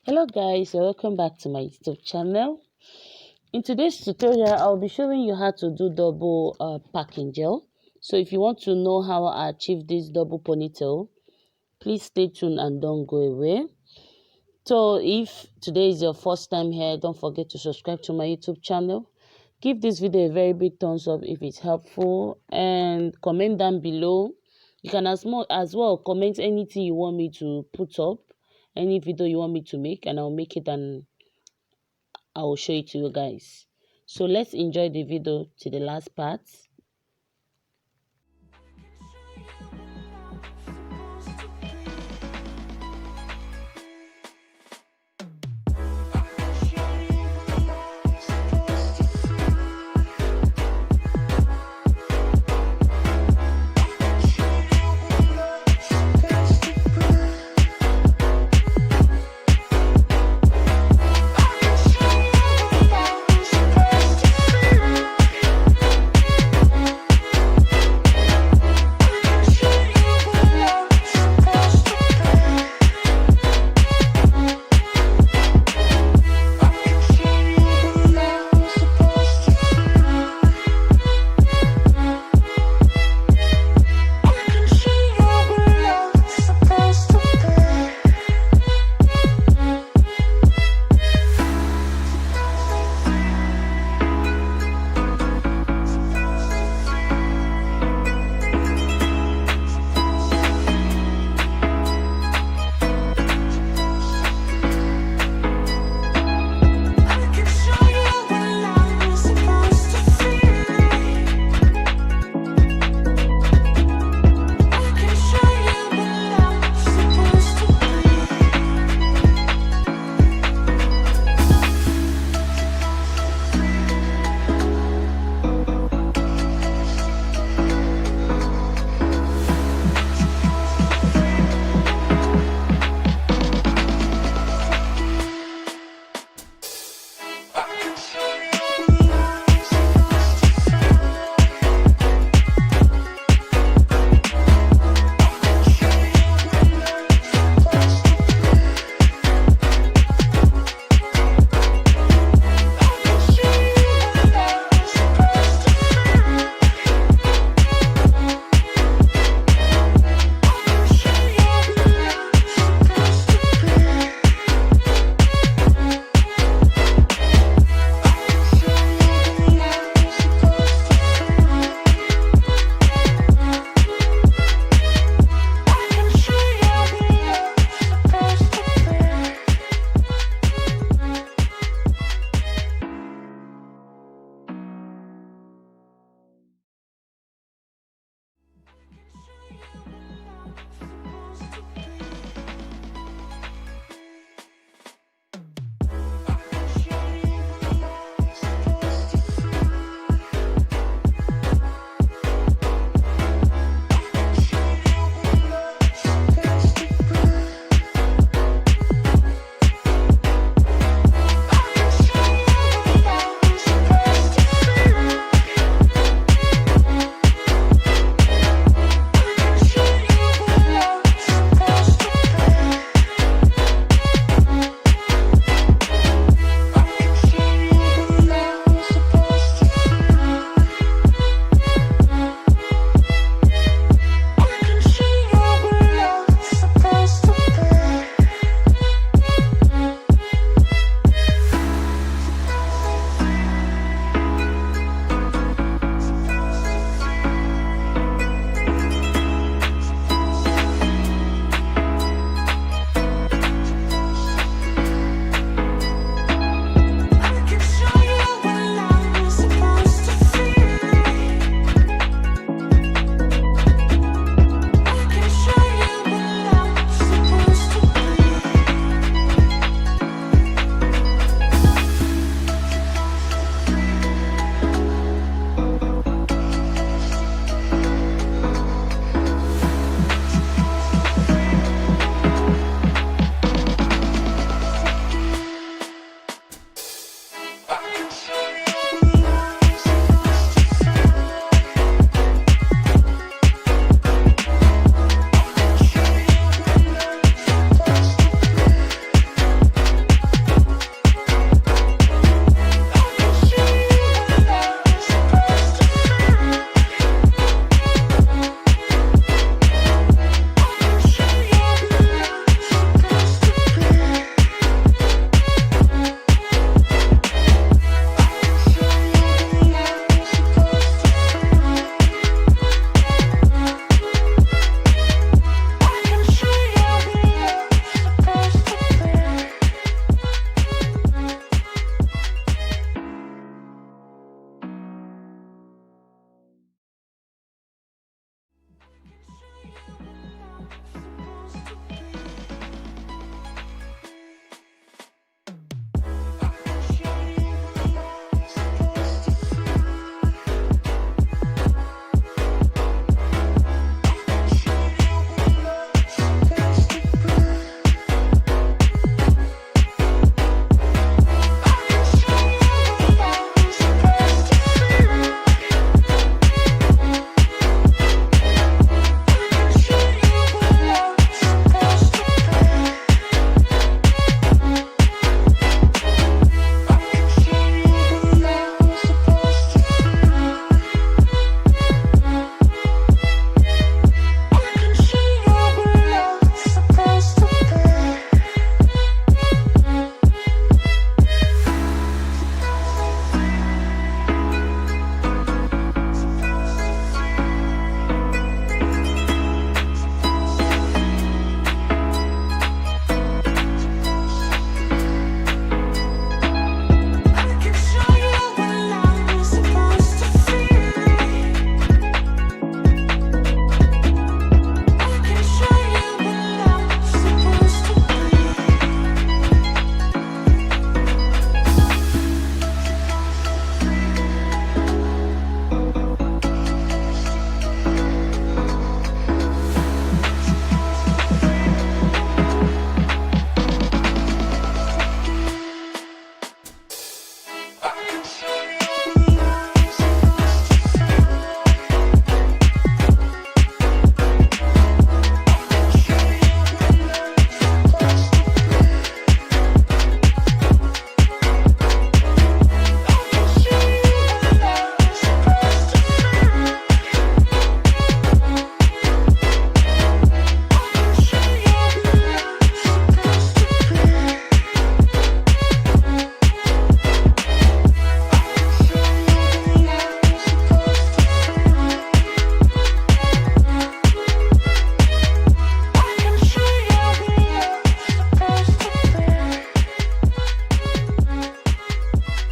Hello guys, welcome back to my YouTube channel. In today's tutorial, I'll be showing you how to do double packing gel. So if you want to know how I achieve this double ponytail, please stay tuned and don't go away. So if today is your first time here, don't forget to subscribe to my YouTube channel. Give this video a very big thumbs up if it's helpful and comment down below. You can as well comment anything you want me to put up, any video you want me to make, and I'll make it and I will show it to you guys. So let's enjoy the video to the last part.